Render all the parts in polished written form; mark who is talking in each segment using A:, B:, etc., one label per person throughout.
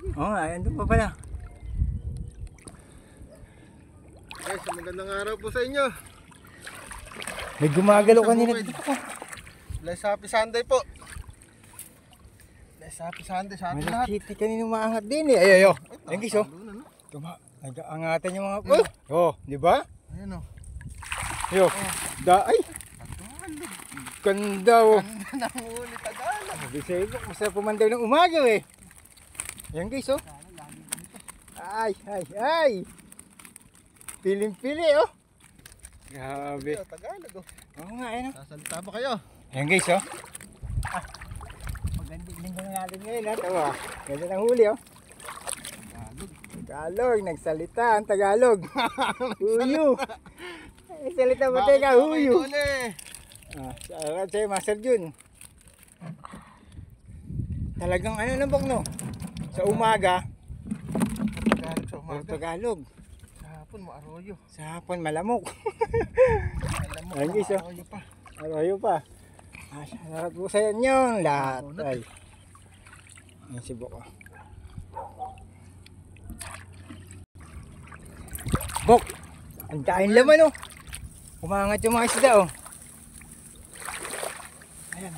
A: Oo nga, andun pa pala.
B: Guys, magandang araw po sa inyo.
A: May gumagalaw kanina dito po.
B: Bless Happy Sunday po. Bless Happy Sunday sa atin lahat.
A: Malakiti kanina umaangat din eh. Ay, ayo. Yan guys oh. Nag-aangatan yung mga... Oh, di ba?
B: Ayan o.
A: Ayo. Ay. Ganda oh.
B: Ganda ng huli, Tagalog.
A: Sabi sa iyo, masarap pumandaw ng umaga eh. Yan guys oh. Ay. Piling-pili oh. Grabe.
B: Tagalog oh.
A: Oo nga, ayun oh.
B: Sasalita ba kayo?
A: Yan guys oh. Magandang linggo na natin ngayon ha. Tawa. Ganda ng huli oh. Tagalog. Nagsalita ang Tagalog. Huyo. Nagsalita ba tayo ka? Huyo. Salamat sa'yo, Master Jun. Talagang ano na bak no? Sa umaga.
B: Tagalog sa umaga.
A: Tagalog.
B: Sa hapon, maaroyo.
A: Sa hapon, malamok.
B: Malamok,
A: ayun guys oh.
B: maaroyo pa.
A: Arayo pa. Sarap po sa inyo lahat. Ay. Ayan si Bok. Bok! Ang daing laman oh. Umangat yung mga isda oh. Ayan.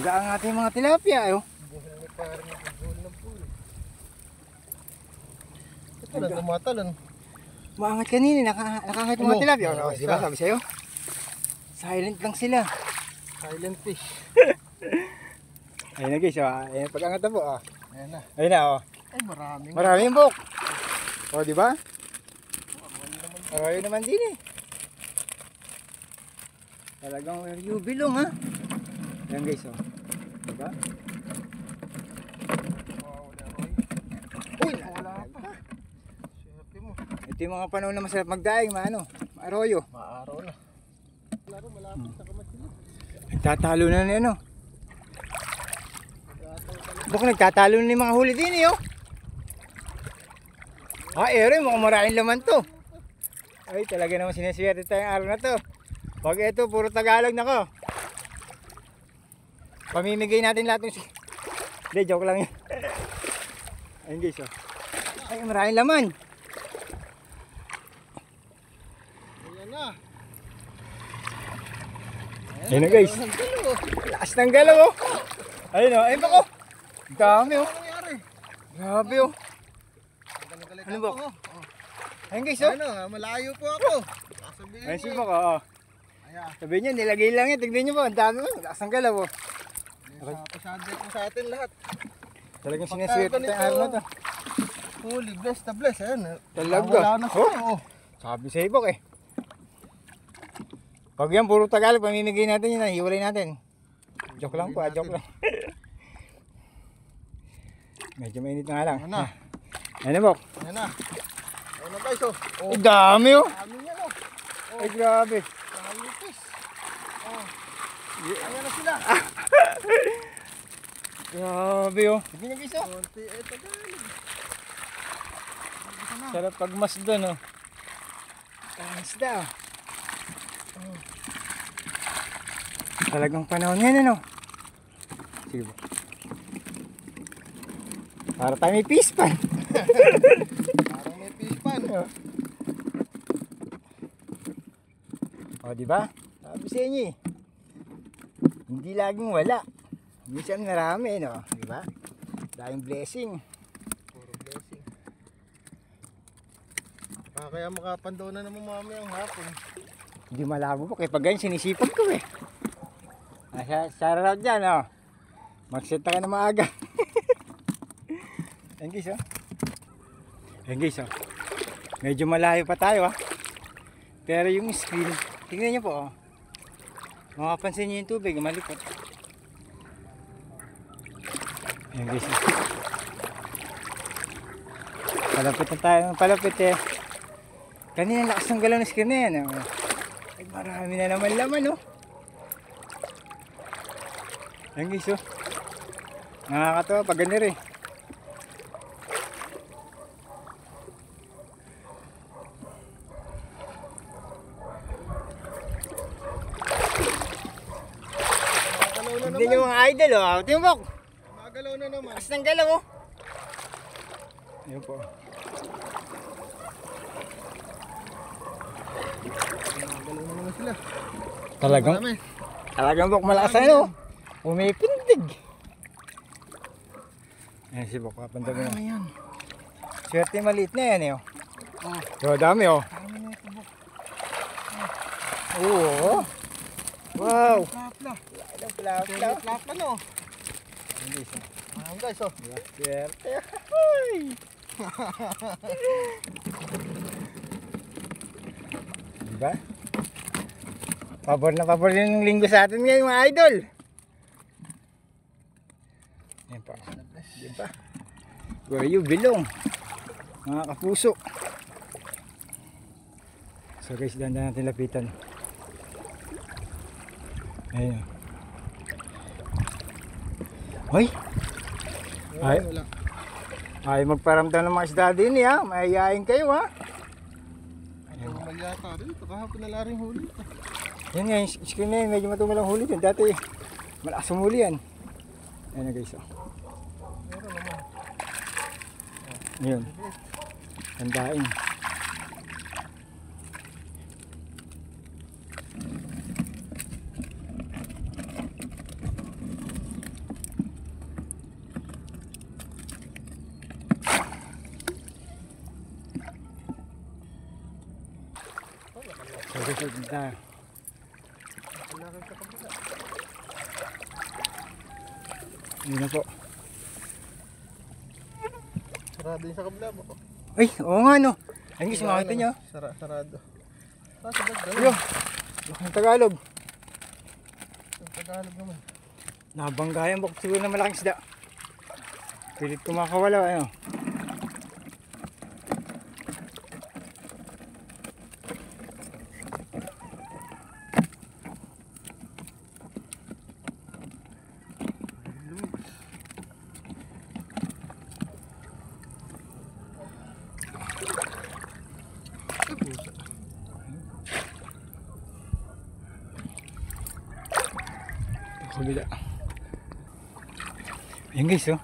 A: Nag-aangat yung mga tilapia oh.
B: Buhol ni parang buhol ng pulo. Ito na tumatalon.
A: Umangat kanina. Nakaangat yung mga tilapia. Oh, diba sabi sa'yo? Silent lang sila.
B: Silent fish.
A: Ayun na guys, ayun pag-angat na po.
B: Ayan na.
A: Ayun na oh.
B: Ay, maraming.
A: Maraming Bok. O, di ba? Ayun naman din eh. Talagang where you belong ha. Ayun guys oh. Di ba? Uy, wala pa.
B: Swerte mo.
A: Ito yung mga panahon na masarap magdaing, maaroyo.
B: Maaraw na. Laro malapit sa kamatili.
A: Nagtatalo na ni ano. Bok, nagtatalo na yung mga huli din eh oh. Ere, mukhang maraming laman to. Ay, talaga naman sineswerte tayong araw na to. Pag ito, puro Tagalog na ko. Pamimigay natin lahat ng... Hindi, joke lang yun. Ayun guys oh. Ay, maraming laman.
B: Ayan na.
A: Ayun na guys. Lakas ng galaw oh. Ayun oh, ayun bako. Dami oh.
B: Ano nangyari?
A: Grabe oh. Ano ba? Ayun guys oh.
B: Ano, malayo po ako. Sasabihin
A: Ayun
B: mo
A: si
B: eh.
A: bako oh.
B: Ayan.
A: Sabi niyo, nilagay lang yan. Tignan niyo po, ang dami oh. Lakas ng galaw oh.
B: Pasande po sa atin lahat.
A: Talagang sineswerte tayong araw na to.
B: Holy, bless na bless. Ayan.
A: Talaga.
B: Wala na siya. Oh.
A: Sabi sa ibok eh. Pag yan, puro Tagalog, pamimigay natin yun, hiwalay natin. Joke lang po, joke lang. Medyo mainit na nga lang.
B: Ayan na.
A: Ayan na, Bok.
B: Ayan na. Ayan na guys oh.
A: Ay, dami oh.
B: Dami niya oh.
A: Ay, grabe.
B: Dami fish. Oh. Ayan na sila.
A: Grabe oh. Sige na guys oh.
B: Konti eh Tagalog.
A: Sarap pagmasdan oh. Kamasda oh. Talagang panahon yan ano. Sige ba? Para tayo may fish pan.
B: Parang may fish pan.
A: O diba? Sabi sa inyo eh. Hindi laging wala. Minsan marami no. Diba? Dahing blessing.
B: Puro blessing. Kaya makapandaw na naman mamayang hapon.
A: Hindi malabo po. Kaya pag ganyan sinisipan ko eh. Shout out dyan oh. Magseta ka na maaga. Ayan guys oh. Ayan guys oh. Medyo malayo pa tayo ah. Pero yung screen, tingnan nyo po oh. Makapansin nyo yung tubig, malipot. Ayan guys oh. Palapit na tayo, palapit eh. Kanina lakas ng galaw ng screen na yan oh. Ay, marami na naman laman oh. Ayan guys oh. Nakakatawa pag ganir eh.
B: Magalaw na
A: Hindi
B: naman.
A: nyo mga idol oh. Timbok.
B: Magalaw na naman.
A: Lakas ng galaw oh. Ayun po.
B: Galaw na naman sila.
A: Talagang,
B: Marami.
A: talagang bok malakas na yun. Pumipindig. Ayan si Bok, kapantag na.
B: Marami yan.
A: Swerte maliit na yan eh. Oh.
B: Oh,
A: So, dami oh.
B: marami na ito, Bok.
A: Oo. Wow.
B: Plapla.
A: Plapla.
B: Plapla, no?
A: Hindi siya.
B: Ayan guys, oh.
A: Swerte. Hoy. Diba? Pabor na pabor yung linggo sa atin ngayon mga idol. Ayan pa. Diba? Where you belong. Mga kapuso. So guys, dandan natin lapitan. Ayun. Hoy! Ay,
B: Wala.
A: ay magparamdam ng mga isda din ha. Mayayain kayo ha.
B: Ang magyata rin. Ito kahapon na laring huli.
A: Yan nga, yung screen na yun, medyo matumalang huli din. Dati, malakas ang huli yan. Ayan na guys, oh.
B: Meron naman.
A: Yun. Tandain. So, guys, na.
B: Malaki sa kabila.
A: Yun na po.
B: Sarado yung sa kabila, Bok.
A: Ay, oo nga no. Ayun guys, makakita nyo.
B: Sarado. Sabag
A: Ayun. Laking Tagalog.
B: Ang Tagalog naman.
A: Nabanggayan bak siguro na malaking isda. Pilit kumakawala. Ano. Kabila. Ayun guys oh.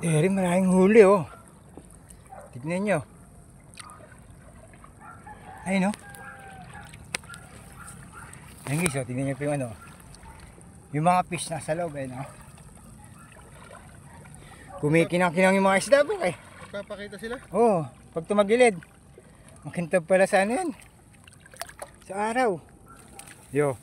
A: Maraming huli oh. Tignan nyo. Ayun oh. Ayun guys oh, tignan nyo po yung ano. Yung mga fish nasa loob ayun oh. Kumikinang-kinang yung mga isda po eh.
B: Papakita sila?
A: Oo, pag tumagilid. Makintab pala sa ano yan. Sa araw. Yo,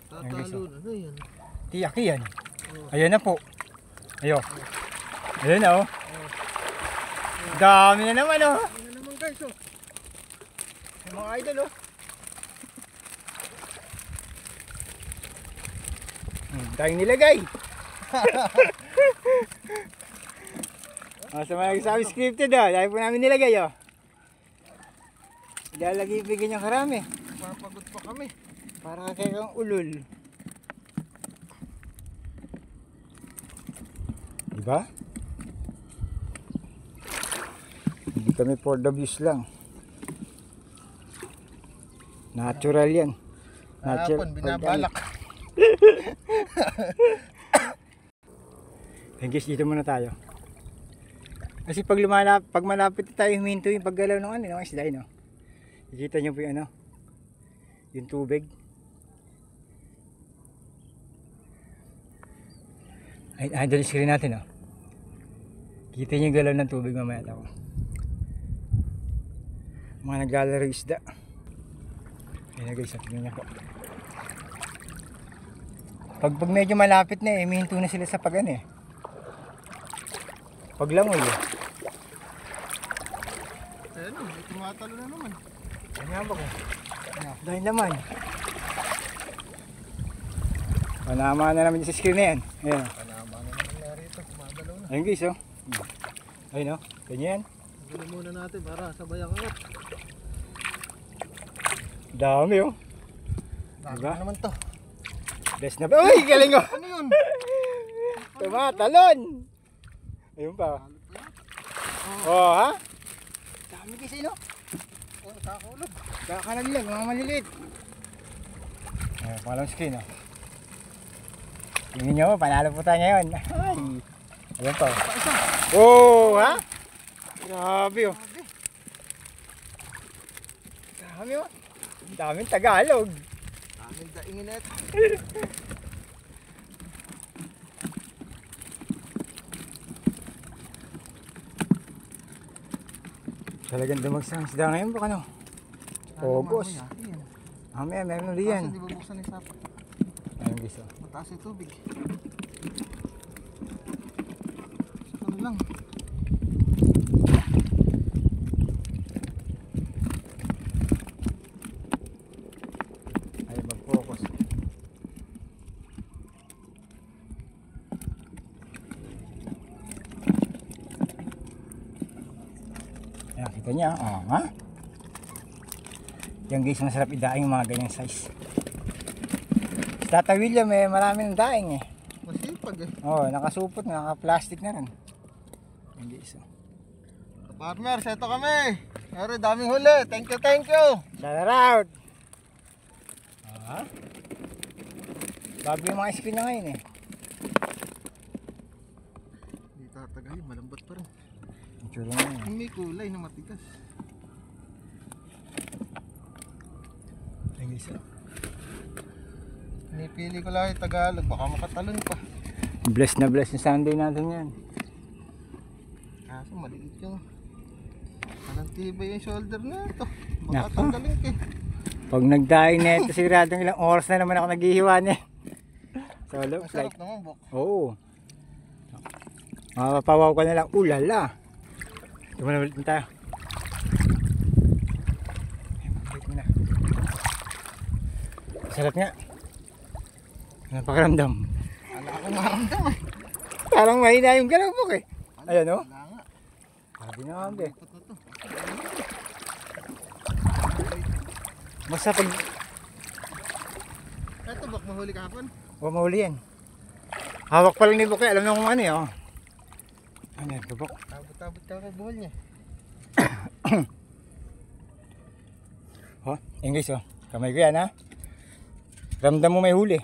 B: Tatalo na. Ano yan?
A: tiyak yan. Ayan na po. Ayo. Ayan na oh. Dami na naman oh.
B: Ano naman guys, oh.
A: Yung mga idol oh. Tayong nilagay. Sa mga nagsabi scripted oh. Dahil po namin nilagay oh. Ilalagay bigyan niyang karami.
B: Papagod pa kami.
A: Para kayong ulol. Diba? Hindi kami for the views lang. Natural yan.
B: Hapon, binabalak.
A: Hey guys, dito muna tayo. Kasi pag malapit tayo huminto yung paggalaw ng ano, ng isda no. Ikita nyo po yung ano, yung tubig. Ay, doon screen natin oh. Kita nyo yung galaw ng tubig mamaya ako. Mga naglalaro isda. Ayan na guys, tingnan nyo po. Pag medyo malapit na huminto na sila sa pag-ano eh. Paglangoy eh.
B: Ayan o, tumatalo na naman.
A: Ano nga ba ko? Dahil naman. Panama na naman sa screen na yan. Ayan o.
B: Panama na naman narito, tumadalaw na.
A: Ayun guys o. Ayun o. Ganyan.
B: Gulo muna natin para sabay ang angat.
A: Dami o.
B: Dami
A: Diba?
B: na naman to.
A: Best na ba? Uy! Galing o!
B: Ano yun?
A: Tumatalon! Ayun pa. Oh ha? Dami kasi no?
B: Oh, nakakulog.
A: Kakanaglag, mga maliliit. Ayan, pangalawang screen oh. Tingnan nyo, panalo po tayo ngayon. Ay! Ayan pa.
B: Pa isa.
A: Oh, ha? Grabe oh.
B: Grabe.
A: Dami oh. Daming Tagalog.
B: Daming daingin ito.
A: Talagang dumagsang isda ngayon po ano? August.
B: Mamaya, yan.
A: Mamaya meron ulit yan.
B: Kaso di ba buksan yung sapa?
A: Ayun guys oh.
B: Mataas yung tubig. Saka na lang.
A: Ay mag-focus. Ayan, kita niya. Oh, ha? Yan guys, masarap idaing yung mga ganyang size. Sa Tata William marami ng daing eh.
B: Masipag eh.
A: Oh, nakasupot, naka-plastic na rin. Yan guys oh.
B: Farmer, seto kami. Pero daming huli. Thank you, thank you.
A: Shout out! Ah? Bago yung mga screen niya ngayon eh.
B: Hindi tatagayin, malambot pa rin.
A: Ang tsura na yun.
B: May kulay na matigas.
A: Ayun guys oh.
B: Pinipili ko lang yung Tagalog, baka makatalon pa.
A: Bless na bless yung Sunday natin yan.
B: Kaso maliit yung anong tibay yung shoulder na ito. Baka
A: Nako.
B: tanggalin ka eh.
A: Pag nagdaing na ito, siguradong ilang oras na naman ako naghihiwa niya. Solo
B: Ang
A: flight.
B: sarap naman, Bok.
A: Oo. Mapapawaw ka na lang. Ulala. Tumala ulit na tayo. Balik mo na. Sarap nga. Ano pakiramdam?
B: Wala akong maramdam eh.
A: Parang mahina yung galaw po eh. Ayan o.
B: Wala nga.
A: Sabi naman be.
B: Ito.
A: Basta pag
B: Ito, Bok, mahuli kahapon.
A: mahuli yan. Hawak pa lang ni Bukay. Alam na kung ano eh. Oh. Ano ito Buk?
B: Tabot-tabot ka kay buhol niya.
A: Oh, English oh. Kamay ko yan ha. Ramdam mo may huli.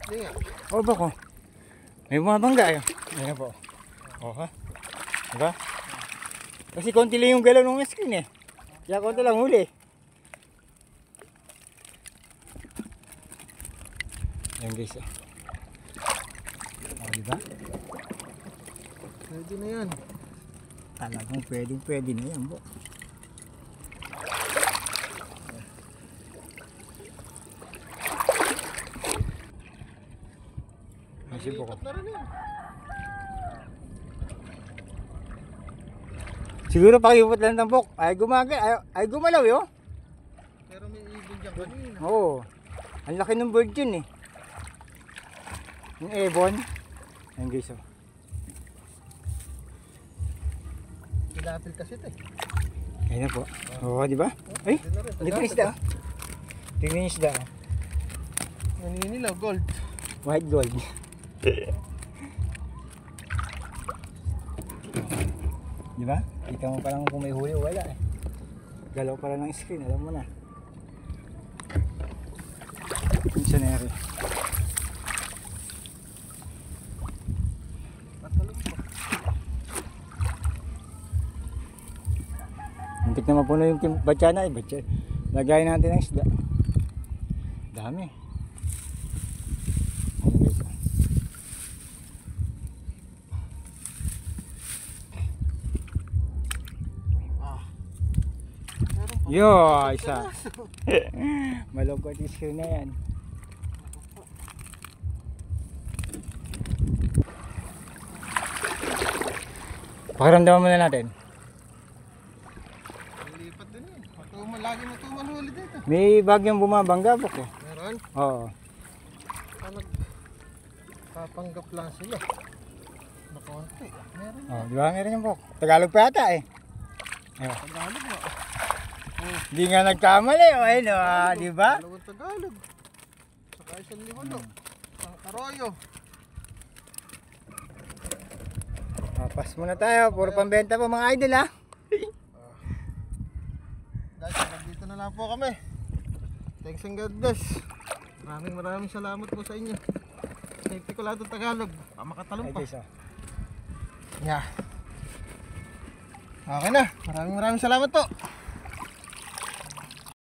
B: Hindi nga.
A: Oh Buk oh. May bumabangga eh. Ayan po. Oh ha. Diba? Kasi konti lang yung galaw ng screen eh. Kaya konti lang huli. Ayan guys oh. Oh diba?
B: Pwede na yan.
A: Talagang pwede na yan Buk. Kasi Buk oh.
B: Lipat na rin yan.
A: Siguro pakipot lang ng Buk. Ay gumalaw yo.
B: Pero may ibon dyan kanina.
A: Oo. Ang laki ng bird yun eh. Yung ebon. Ayan guys oh.
B: Pilapil kasi ito eh.
A: Ayan na po. Oo, di ba? Ay,
B: Pwede na rin.
A: hindi pa yung isda. Tingnan yung isda. oh.
B: Naninilaw, gold.
A: White gold. Di ba? Kita mo pa lang kung may huli o wala eh. Galaw pa lang ng screen, alam mo na. Missionary.
B: Patalong pa.
A: Muntik na mapuno yung batyana eh. Lagayin natin ng isda. Dami. Ayan guys.
B: Meron pa.
A: Yo, isa. Malungkot yung screen na yan. Pakiramdaman muna natin.
B: Lipat din eh. Lagi matumal huli dito.
A: May bagyong bumabangga po ko.
B: Meron?
A: Oo.
B: Papanggap lang sila. Nakonti. Meron.
A: Oh, di ba meron yung bok? Tagalog pa yata eh. Ayun.
B: Tagalog ba?
A: Di nga nagkamali. Oh, ayun di ba?
B: Dalawang Tagalog. Saka isang liwalo. Isang Arroyo.
A: Papas muna tayo. Puro pambenta po mga idol ha.
B: Guys, hanggang dito na lang po kami. Thanks and God bless. Maraming salamat po sa inyo. Safety ko lang itong Tagalog. Baka makatalong
A: Ayan
B: pa.
A: guys, oh.
B: Yeah. Okay na. Maraming salamat po.